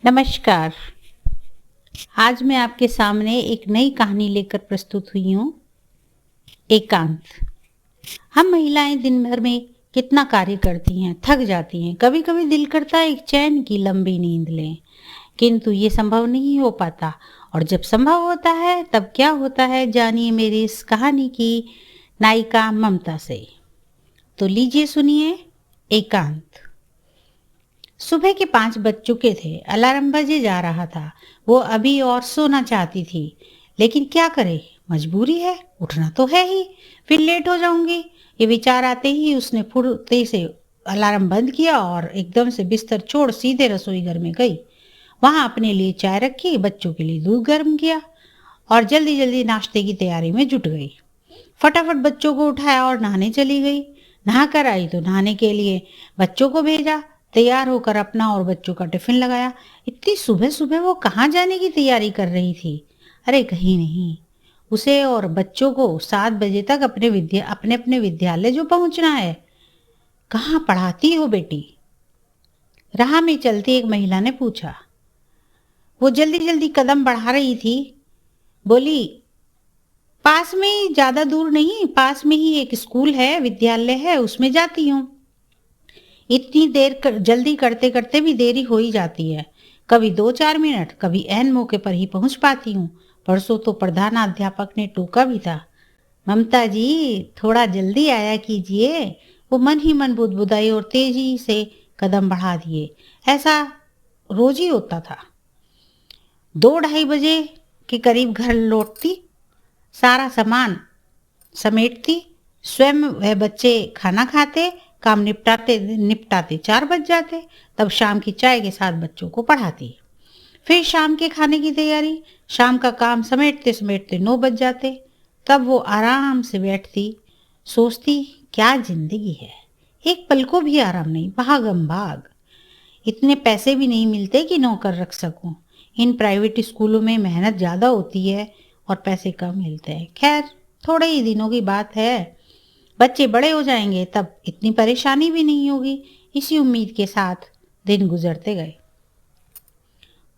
नमस्कार। आज मैं आपके सामने एक नई कहानी लेकर प्रस्तुत हुई हूँ। एकांत। हम महिलाएं दिन भर में कितना कार्य करती हैं, थक जाती हैं। कभी कभी दिल करता है एक चैन की लंबी नींद लें, किंतु ये संभव नहीं हो पाता। और जब संभव होता है तब क्या होता है, जानिए मेरी इस कहानी की नायिका ममता से। तो लीजिए सुनिए एकांत। सुबह के 5 बज चुके थे। अलार्म बजे जा रहा था। वो अभी और सोना चाहती थी, लेकिन क्या करे, मजबूरी है, उठना तो है ही, फिर लेट हो जाऊंगी। ये विचार आते ही उसने फुर्ती से अलार्म बंद किया और एकदम से बिस्तर छोड़ सीधे रसोई घर में गई। वहां अपने लिए चाय रखी, बच्चों के लिए दूध गर्म किया और जल्दी जल्दी नाश्ते की तैयारी में जुट गई। फटाफट बच्चों को उठाया और नहाने चली गई। नहा कर आई तो नहाने के लिए बच्चों को भेजा। तैयार होकर अपना और बच्चों का टिफिन लगाया। इतनी सुबह सुबह वो कहाँ जाने की तैयारी कर रही थी? अरे कहीं नहीं, उसे और बच्चों को 7 बजे तक अपने अपने विद्यालय जो पहुंचना है। कहाँ पढ़ाती हो बेटी? राह में चलती एक महिला ने पूछा। वो जल्दी जल्दी कदम बढ़ा रही थी। बोली, पास में ही, ज्यादा दूर नहीं, पास में ही एक स्कूल है, विद्यालय है, उसमें जाती हूँ। इतनी जल्दी करते करते भी देरी हो ही जाती है। कभी 2-4 मिनट, कभी ऐन मौके पर ही पहुंच पाती हूँ। परसों तो प्रधानाध्यापक ने टोका भी था। ममता जी, थोड़ा जल्दी आया कीजिए। वो मन ही मन बुदबुदाई और तेजी से कदम बढ़ा दिए। ऐसा रोज ही होता था। 2-2:30 बजे के करीब घर लौटती, सारा सामान समेटती, स्वयं वह बच्चे खाना खाते, काम निपटाते निपटाते 4 बज जाते। तब शाम की चाय के साथ बच्चों को पढ़ाती। फिर शाम के खाने की तैयारी, शाम का काम समेटते समेटते 9 बज जाते। तब वो आराम से बैठती, सोचती, क्या जिंदगी है, एक पल को भी आराम नहीं, भागम भाग। इतने पैसे भी नहीं मिलते कि नौकर रख सकूं। इन प्राइवेट स्कूलों में मेहनत ज़्यादा होती है और पैसे कम मिलते हैं। खैर, थोड़े ही दिनों की बात है, बच्चे बड़े हो जाएंगे, तब इतनी परेशानी भी नहीं होगी। इसी उम्मीद के साथ दिन गुजरते गए।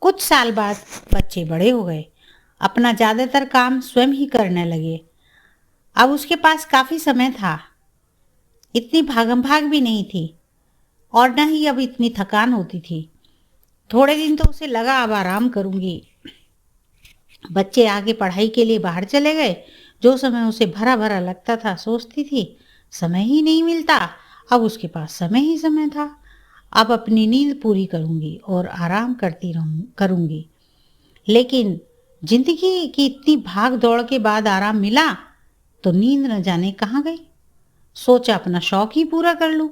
कुछ साल बाद बच्चे बड़े हो गए, अपना ज़्यादातर काम स्वयं ही करने लगे। अब उसके पास काफ़ी समय था, इतनी भागम भाग भी नहीं थी और न ही अब इतनी थकान होती थी। थोड़े दिन तो उसे लगा अब आराम करूंगी। बच्चे आगे पढ़ाई के लिए बाहर चले गए। जो समय उसे भरा भरा लगता था, सोचती थी समय ही नहीं मिलता। अब उसके पास समय ही समय था। अब अपनी नींद पूरी करूंगी और आराम करूंगी। लेकिन जिंदगी की इतनी भाग दौड़ के बाद आराम मिला तो नींद न जाने कहाँ गई। सोचा अपना शौक ही पूरा कर लूं।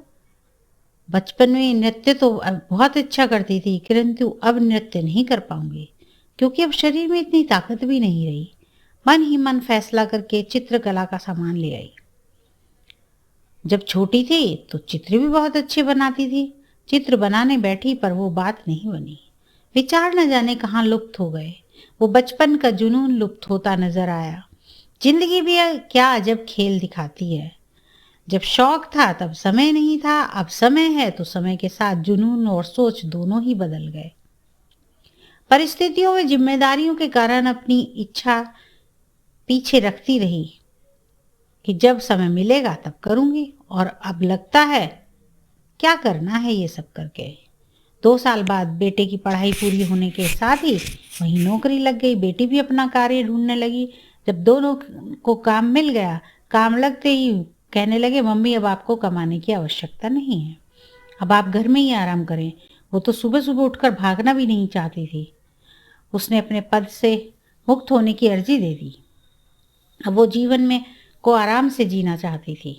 बचपन में नृत्य तो बहुत अच्छा करती थी, किंतु अब नृत्य नहीं कर पाऊंगी क्योंकि अब शरीर में इतनी ताकत भी नहीं रही। मन ही मन फैसला करके चित्रकला का सामान ले आई। जब छोटी थी तो चित्र भी बहुत अच्छे बनाती थी। चित्र बनाने बैठी पर वो बात नहीं बनी। विचार न जाने कहाँ लुप्त हो गए। वो बचपन का जुनून लुप्त होता नजर आया। जिंदगी भी क्या अजब खेल दिखाती है। जब शौक था तब समय नहीं था, अब समय है तो समय के साथ जुनून और सोच दोनों ही बदल गए। परिस्थितियों में जिम्मेदारियों के कारण अपनी इच्छा पीछे रखती रही कि जब समय मिलेगा तब करूंगी, और अब लगता है क्या करना है ये सब करके। 2 साल बाद बेटे की पढ़ाई पूरी होने के साथ ही वहीं नौकरी लग गई। बेटी भी अपना कार्य ढूंढने लगी। जब दोनों को काम मिल गया, काम लगते ही कहने लगे, मम्मी अब आपको कमाने की आवश्यकता नहीं है, अब आप घर में ही आराम करें। वो तो सुबह सुबह उठकर भागना भी नहीं चाहती थी। उसने अपने पद से मुक्त होने की अर्जी दे दी। अब वो जीवन में को आराम से जीना चाहती थी।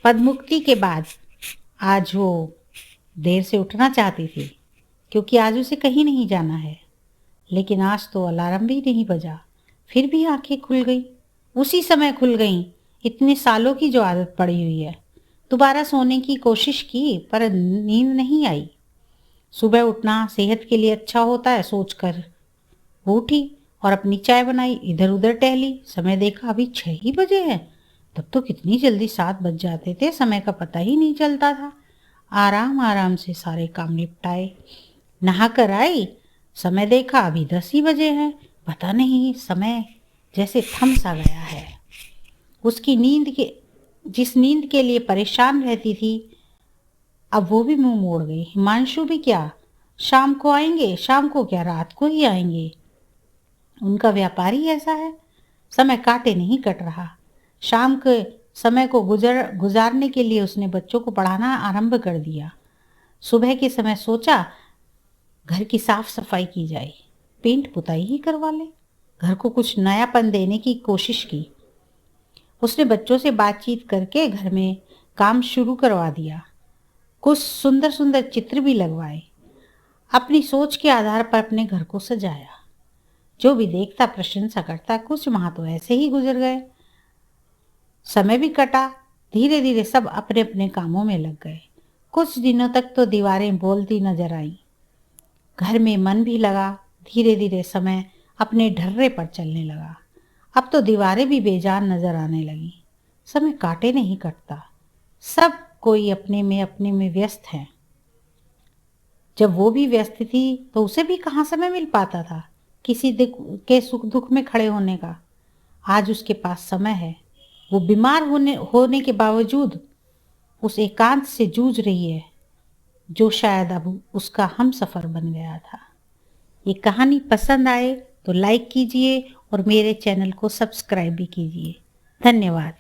पद मुक्ति के बाद आज वो देर से उठना चाहती थी क्योंकि आज उसे कहीं नहीं जाना है। लेकिन आज तो अलार्म भी नहीं बजा, फिर भी आंखें खुल गई। उसी समय खुल गईं। इतने सालों की जो आदत पड़ी हुई है। दोबारा सोने की कोशिश की पर नींद नहीं आई। सुबह उठना सेहत के लिए अच्छा होता है सोचकर वो उठी और अपनी चाय बनाई, इधर उधर टहली। समय देखा अभी 6 ही बजे हैं। तब तो कितनी जल्दी 7 बज जाते थे, समय का पता ही नहीं चलता था। आराम आराम से सारे काम निपटाए। नहाकर आई, समय देखा अभी 10 ही बजे हैं। पता नहीं समय जैसे थम सा गया है। उसकी जिस नींद के लिए परेशान रहती थी, अब वो भी मुंह मोड़ गई। हिमांशु भी क्या, शाम को आएंगे, शाम को क्या रात को ही आएंगे। उनका व्यापार ही ऐसा है, समय काटे नहीं कट रहा। शाम के समय को गुजारने के लिए उसने बच्चों को पढ़ाना आरंभ कर दिया। सुबह के समय सोचा घर की साफ सफाई की जाए, पेंट पुताई ही करवा ले, घर को कुछ नयापन देने की कोशिश की। उसने बच्चों से बातचीत करके घर में काम शुरू करवा दिया। कुछ सुंदर सुंदर चित्र भी लगवाए। अपनी सोच के आधार पर अपने घर को सजाया। जो भी देखता प्रशंसा करता। कुछ माह तो ऐसे ही गुजर गए। समय भी कटा। धीरे धीरे सब अपने अपने कामों में लग गए। कुछ दिनों तक तो दीवारें बोलती नजर आईं। घर में मन भी लगा। धीरे धीरे समय अपने ढर्रे पर चलने लगा। अब तो दीवारें भी बेजान नजर आने लगी। समय काटे नहीं कटता। सब कोई अपने में व्यस्त है। जब वो भी व्यस्त थी तो उसे भी कहाँ समय मिल पाता था किसी के सुख दुख में खड़े होने का। आज उसके पास समय है। वो बीमार होने के बावजूद उस एकांत से जूझ रही है जो शायद अब उसका हम सफर बन गया था। ये कहानी पसंद आए तो लाइक कीजिए और मेरे चैनल को सब्सक्राइब भी कीजिए। धन्यवाद।